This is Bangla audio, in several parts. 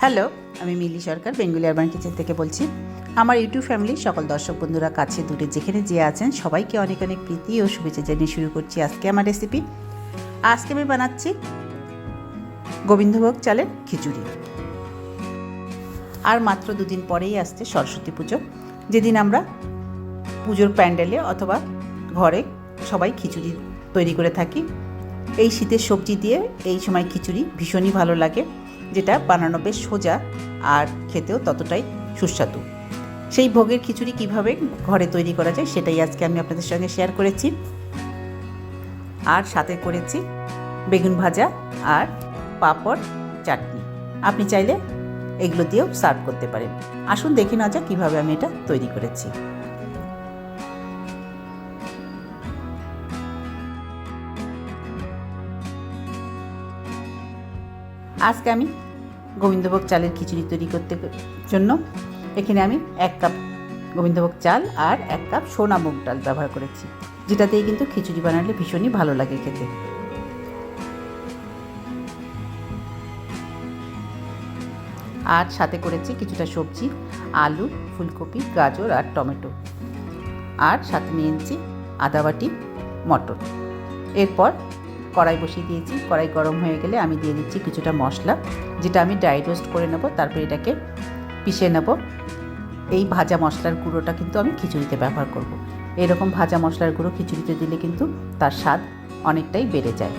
হ্যালো, আমি মিলি সরকার বেঙ্গলি আরবান কিচেন থেকে বলছি। আমার ইউটিউব ফ্যামিলির সকল দর্শক বন্ধুরা কাছে দূরে যেখানে যে আছেন সবাইকে অনেক অনেক প্রীতি ও শুভেচ্ছা জানিয়ে শুরু করছি আজকে আমার রেসিপি। আজকে আমি বানাচ্ছি গোবিন্দভোগ চালের খিচুড়ি। আর মাত্র দুদিন পরেই আসছে সরস্বতী পুজো, যেদিন আমরা পুজোর প্যান্ডেলে অথবা ঘরে সবাই খিচুড়ি তৈরি করে থাকি। এই শীতের সবজি দিয়ে এই সময় খিচুড়ি ভীষণই ভালো লাগে, যেটা বানানো বেশ সোজা আর খেতেও ততটাই সুস্বাদু। সেই ভোগের খিচুড়ি কিভাবে ঘরে তৈরি করা যায় সেটাই আজকে আমি আপনাদের সঙ্গে শেয়ার করেছি। আর সাথে করেছি বেগুন ভাজা আর পাঁপড়, চাটনি। আপনি চাইলে এগুলো দিয়েও সার্ভ করতে পারেন। আসুন দেখে নেওয়া যাক কীভাবে আমি এটা তৈরি করেছি। আজকে আমি গোবিন্দভোগ চালের খিচুড়ি তৈরি করতে জন্য এখানে আমি 1 কাপ গোবিন্দভোগ চাল আর 1 কাপ সোনা মুগ ডাল ব্যবহার করেছি, যেটা দিয়ে কিন্তু খিচুড়ি বানালে ভীষণই ভালো লাগে খেতে। আর সাথে করেছি কিছুটা সবজি, আলু, ফুলকপি, গাজর আর টমেটো। আর সাথে নিয়েছি আদা বাটি মটর। এরপর কড়াই বসিয়ে দিয়েছি। কড়াই গরম হয়ে গেলে আমি দিয়ে দিচ্ছি কিছুটা মশলা, যেটা আমি ড্রাই রোস্ট করে নেব, তারপর এটাকে পিষে নেব। এই ভাজা মশলার গুঁড়োটা কিন্তু আমি খিচুড়িতে ব্যবহার করব। এরকম ভাজা মশলার গুঁড়ো খিচুড়িতে দিলে কিন্তু তার স্বাদ অনেকটাই বেড়ে যায়।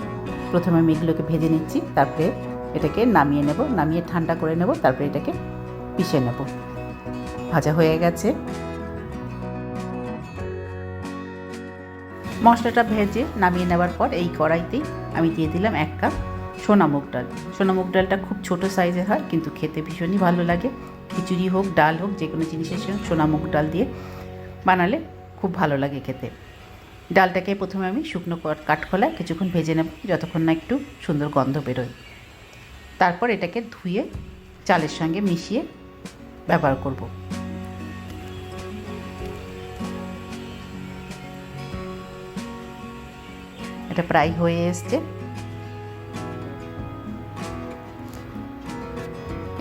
প্রথমে আমি এগুলোকে ভেজে নিচ্ছি, তারপরে এটাকে নামিয়ে নেব, নামিয়ে ঠান্ডা করে নেব, তারপরে এটাকে পিষে নেব। ভাজা হয়ে গেছে। মশলাটা ভেজে নামিয়ে নেওয়ার পর এই কড়াইতেই আমি দিয়ে দিলাম 1 কাপ সোনা মুগ ডাল। সোনা মুগ ডালটা খুব ছোট সাইজের হয়, কিন্তু খেতে ভীষণই ভালো লাগে। খিচুড়ি হোক, ডাল হোক, যে কোনো জিনিসের সঙ্গে সোনা মুগ ডাল দিয়ে বানালে খুব ভালো লাগে খেতে। ডালটাকে প্রথমে আমি শুকনো কাঠখোলায় কিছুক্ষণ ভেজে নেব, যতক্ষণ না একটু সুন্দর গন্ধ বেরোয়। তারপর এটাকে ধুয়ে চালের সঙ্গে মিশিয়ে ব্যবহার করব। এটা প্রায় হয়ে এসছে।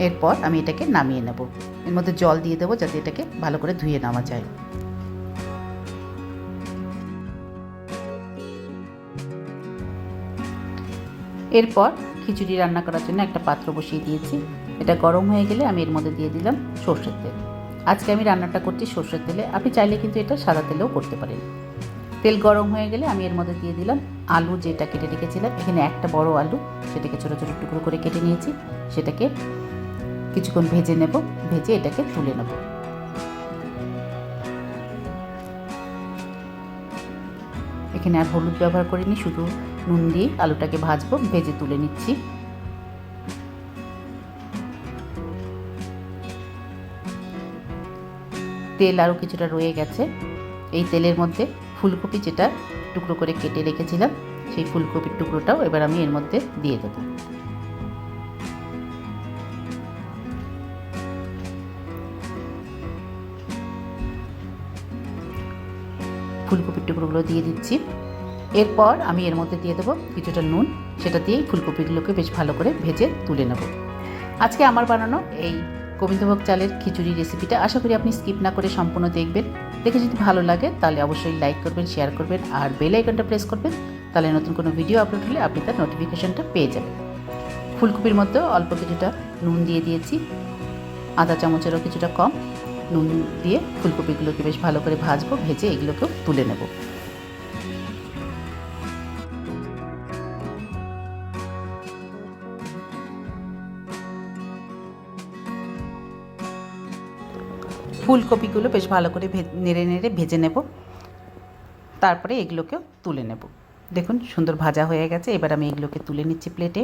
এরপর আমি এটাকে নামিয়ে নেব। এর মধ্যে জল দিয়ে দেবো যাতে এটাকে ভালো করে ধুয়ে নেওয়া যায়। এরপর খিচুড়ি রান্না করার জন্য একটা পাত্র বসিয়ে দিয়েছি। এটা গরম হয়ে গেলে আমি এর মধ্যে দিয়ে দিলাম সর্ষের তেল। আজকে আমি রান্নাটা করছি সর্ষের তেলে, আপনি চাইলে কিন্তু এটা সাদা তেলেও করতে পারেন। তেল গরম হয়ে গেলে আমি এর মধ্যে দিয়ে দিলাম আলু, যেটা কেটে রেখেছিলাম। এখানে একটা বড় আলু, সেটাকে ছোটো ছোটো টুকরো করে কেটে নিয়েছি। সেটাকে কিছুক্ষণ ভেজে নেব, ভেজে এটাকে তুলে নেব। এখানে আর হলুদ ব্যবহার করিনি, শুধু নুন দিয়ে আলুটাকে ভাজবো, ভেজে তুলে নিচ্ছি। তেল আরও কিছুটা রয়ে গেছে। এই তেলের মধ্যে ফুলকপি, যেটা টুকরো করে কেটে রেখেছিলাম, সেই ফুলকপির টুকরোটাও এবার আমি এর মধ্যে দিয়ে দেবো। ফুলকপির টুকরোগুলো দিয়ে দিচ্ছি। এরপর আমি এর মধ্যে দিয়ে দেবো কিছুটা নুন, সেটা দিয়েই ফুলকপিগুলোকে বেশ ভালো করে ভেজে তুলে নেব। আজকে আমার বানানো এই গোবিন্দভোগ চালের খিচুড়ি রেসিপিটা আশা করি আপনি স্কিপ না করে সম্পূর্ণ দেখবেন। দেখে যদি ভালো লাগে তাহলে অবশ্যই লাইক করবেন, শেয়ার করবেন আর বেল আইকনটা প্রেস করবেন, তাহলে নতুন কোনো ভিডিও আপলোড হলে আপনি তার নোটিফিকেশনটা পেয়ে যাবেন। ফুলকপির মধ্যেও অল্প কিছুটা নুন দিয়ে দিয়েছি, আধা চামচেরও কিছুটা কম নুন দিয়ে ফুলকপিগুলোকে বেশ ভালো করে ভাজবো, ভেজে এগুলোকেও তুলে নেব। ফুলকপিগুলো বেশ ভালো করে নেড়ে নেড়ে ভেজে নেব, তারপরে এগুলোকেও তুলে নেব। দেখুন সুন্দর ভাজা হয়ে গেছে। এবার আমি এগুলোকে তুলে নিচ্ছি প্লেটে।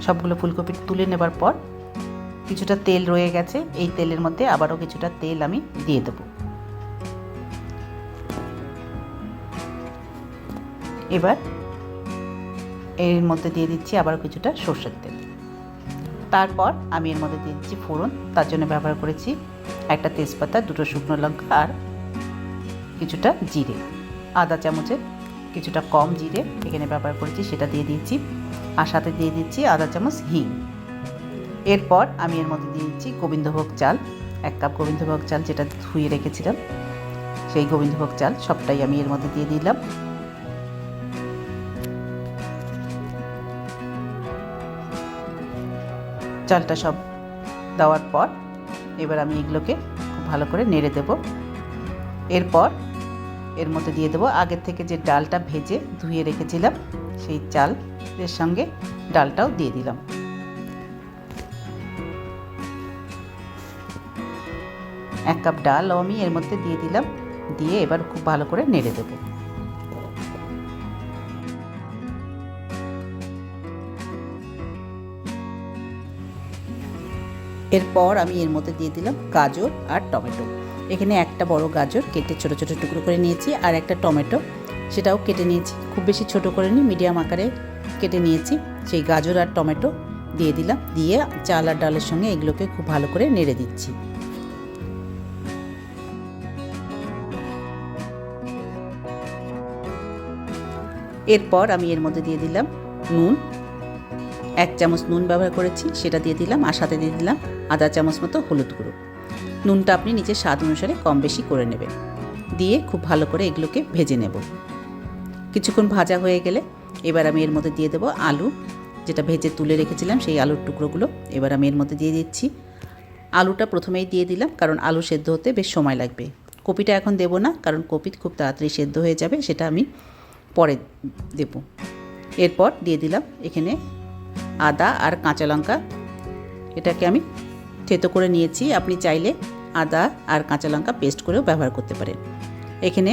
সবগুলো ফুলকপি তুলে নেবার পর কিছুটা তেল রয়ে গেছে, এই তেলের মধ্যে আবারও কিছুটা তেল আমি দিয়ে দেব। এবার এর মধ্যে দিয়ে দিচ্ছি আবারও কিছুটা সর্ষের তেল। তারপর আমি এর মধ্যে দিয়ে দিচ্ছি ফোড়ন। তার জন্য ব্যবহার করেছি একটা তেজপাতা, 2টো শুকনো লঙ্কা আর কিছুটা জিরে। আধা চামচের কিছুটা কম জিরে এখানে ব্যবহার করেছি, সেটা দিয়ে দিয়েছি। আর সাথে দিয়ে দিচ্ছি আধা চামচ হিং। এরপর আমি এর মধ্যে দিয়ে দিচ্ছি গোবিন্দভোগ চাল, 1 কাপ গোবিন্দভোগ চাল যেটা ধুয়ে রেখেছিলাম, সেই গোবিন্দভোগ চাল সবটাই আমি এর মধ্যে দিয়ে দিলাম। চালটা সব দেওয়ার পর এবার আমি এগুলোকে খুব ভালো করে নেড়ে দেব। এরপর এর মধ্যে দিয়ে দেবো আগের থেকে যে ডালটা ভেজে ধুয়ে রেখেছিলাম, সেই চালের সঙ্গে ডালটাও দিয়ে দিলাম। এক কাপ ডালও আমি এর মধ্যে দিয়ে দিলাম, দিয়ে এবার খুব ভালো করে নেড়ে দেব। এরপর আমি এর মধ্যে দিয়ে দিলাম গাজর আর টমেটো। এখানে একটা বড় গাজর কেটে ছোট ছোট টুকরো করে নিয়েছি, আর একটা টমেটো সেটাও কেটে নিয়েছি, খুব বেশি ছোট করে নিই, মিডিয়াম আকারে কেটে নিয়েছি। সেই গাজর আর টমেটো দিয়ে দিলাম, দিয়ে চাল আর ডালের সঙ্গে এগুলোকে খুব ভালো করে নেড়ে দিচ্ছি। এরপর আমি এর মধ্যে দিয়ে দিলাম নুন, 1 চামচ নুন ব্যবহার করেছি, সেটা দিয়ে দিলাম। আর সাথে দিয়ে দিলাম আধা চামচ মতো হলুদ গুঁড়ো। নুনটা আপনি নিজের স্বাদ অনুসারে কম বেশি করে নেবেন। দিয়ে খুব ভালো করে এগুলোকে ভেজে নেব। কিছুক্ষণ ভাজা হয়ে গেলে এবার আমি এর মধ্যে দিয়ে দেবো আলু, যেটা ভেজে তুলে রেখেছিলাম, সেই আলুর টুকরোগুলো এবার আমি এর মধ্যে দিয়ে দিচ্ছি। আলুটা প্রথমেই দিয়ে দিলাম, কারণ আলু সেদ্ধ হতে বেশ সময় লাগবে। কপিটা এখন দেব না, কারণ কপি খুব তাড়াতাড়ি সেদ্ধ হয়ে যাবে, সেটা আমি পরে দেব। এরপর দিয়ে দিলাম এখানে আদা আর কাঁচা লঙ্কা, এটাকে আমি থেতো করে নিয়েছি। আপনি চাইলে আদা আর কাঁচা লঙ্কা পেস্ট করেও ব্যবহার করতে পারেন। এখানে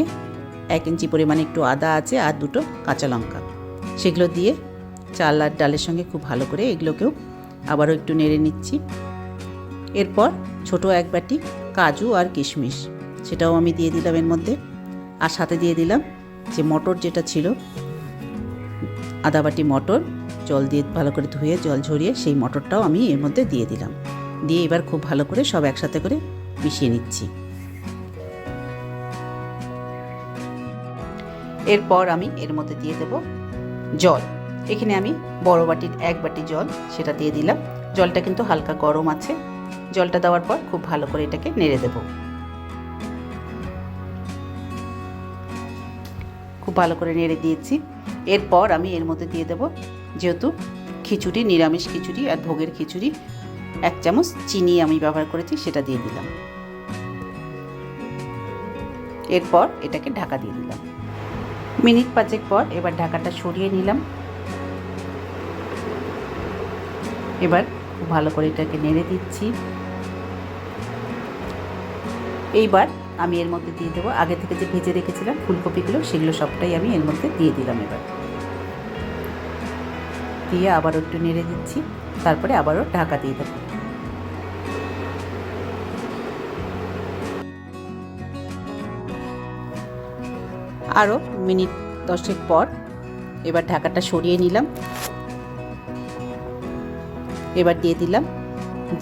1 ইঞ্চি পরিমাণে একটু আদা আছে আর 2টো কাঁচা লঙ্কা, সেগুলো দিয়ে চাল আর ডালের সঙ্গে খুব ভালো করে এগুলোকেও আবারও একটু নেড়ে নিচ্ছি। এরপর ছোট 1 বাটি কাজু আর কিশমিশ, সেটাও আমি দিয়ে দিলাম এর মধ্যে। আর সাথে দিয়ে দিলাম যে মটর যেটা ছিল, আধা বাটি মটর জল দিয়ে ভালো করে ধুয়ে জল ঝরিয়ে সেই মটরটাও আমি এর মধ্যে দিয়ে দিলাম। দিয়ে এবার খুব ভালো করে সব একসাথে করে মিশিয়ে নিচ্ছি। এরপর আমি এর মধ্যে দিয়ে দেব জল। এখানে আমি বড় বাটির 1 বাটি জল সেটা দিয়ে দিলাম। জলটা কিন্তু হালকা গরম আছে। জলটা দেওয়ার পর খুব ভালো করে এটাকে নেড়ে দেব। খুব ভালো করে নেড়ে দিয়েছি। এরপর আমি এর মধ্যে দিয়ে দেব, যেহেতু খিচুড়ি নিরামিষ খিচুড়ি আর ভোগের খিচুড়ি, 1 চামচ চিনি আমি ব্যবহার করেছি, সেটা দিয়ে দিলাম। এরপর এটাকে ঢাকা দিয়ে দিলাম। মিনিট 5 পর এবার ঢাকাটা সরিয়ে নিলাম। এবার খুব ভালো করে এটাকে নেড়ে দিচ্ছি। এইবার আমি এর মধ্যে দিয়ে দেবো আগে থেকে যে ভেজে রেখেছিলাম ফুলকপিগুলো, সেগুলো সবটাই আমি এর মধ্যে দিয়ে দিলাম। এবার দিয়ে আবারও একটু নেড়ে দিচ্ছি, তারপরে আবারও ঢাকা দিয়ে দেবো। আরও মিনিট 10 পর এবার ঢাকাটা সরিয়ে নিলাম। এবার দিয়ে দিলাম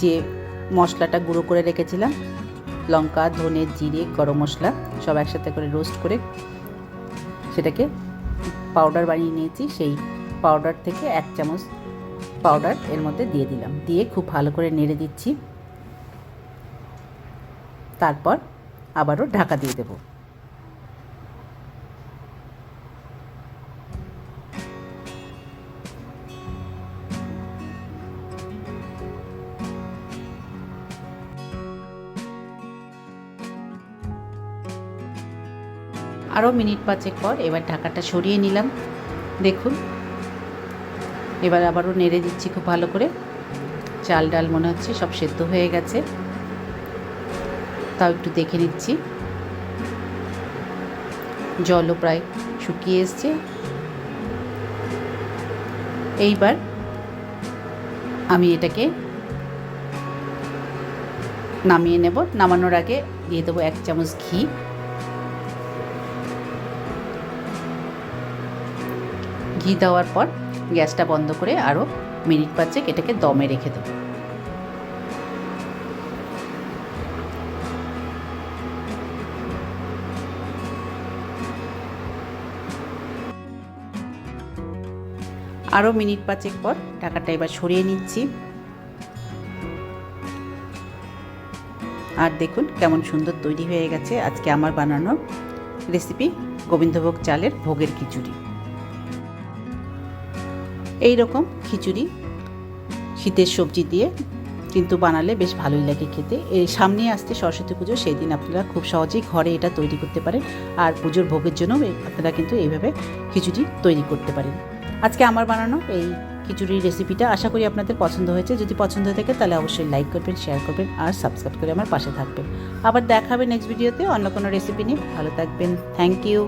যে মশলাটা গুঁড়ো করে রেখেছিলাম, লঙ্কা, ধনে, জিরে, গরম মশলা সব একসাথে করে রোস্ট করে সেটাকে পাউডার বানিয়ে নিয়েছি। সেই পাউডার থেকে 1 চামচ পাউডার এর মধ্যে দিয়ে দিলাম। দিয়ে খুব ভালো করে নেড়ে দিচ্ছি। তারপর আবারও ঢাকা দিয়ে দেব। আরও মিনিট 5 পর এবার ঢাকাটা সরিয়ে নিলাম। দেখুন এবার আবারও নেড়ে দিচ্ছি খুব ভালো করে। চাল ডাল মনে হচ্ছে সব সেদ্ধ হয়ে গেছে, তাও একটু দেখে নিচ্ছি। জলও প্রায় শুকিয়ে এসছে। এইবার আমি এটাকে নামিয়ে নেব। নামানোর আগে দিয়ে দেবো 1 চামচ ঘি। ঘি দেওয়ার পর গ্যাসটা বন্ধ করে আরও মিনিট 5 এটাকে দমে রেখে দেবো। আরও মিনিট 5 পর ঢাকাটা এবার সরিয়ে নিচ্ছি। আর দেখুন কেমন সুন্দর তৈরি হয়ে গেছে আজকে আমার বানানো রেসিপি গোবিন্দভোগ চালের ভোগের খিচুড়ি। এই রকম খিচুড়ি শীতের সবজি দিয়ে কিন্তু বানালে বেশ ভালোই লাগে খেতে। এই সামনে আসছে সরস্বতী পুজো, সেই দিন আপনারা খুব সহজেই ঘরে এটা তৈরি করতে পারেন। আর পুজোর ভোগের জন্য আপনারা কিন্তু এইভাবে খিচুড়ি তৈরি করতে পারেন। আজকে আমার বানানো এই খিচুড়ির রেসিপিটা আশা করি আপনাদের পছন্দ হয়েছে। যদি পছন্দ হয়ে থাকে তাহলে অবশ্যই লাইক করবেন, শেয়ার করবেন আর সাবস্ক্রাইব করে আমার পাশে থাকবেন। আবার দেখা হবে নেক্সট ভিডিওতে অন্য কোনো রেসিপি নিয়ে। ভালো থাকবেন। Thank you.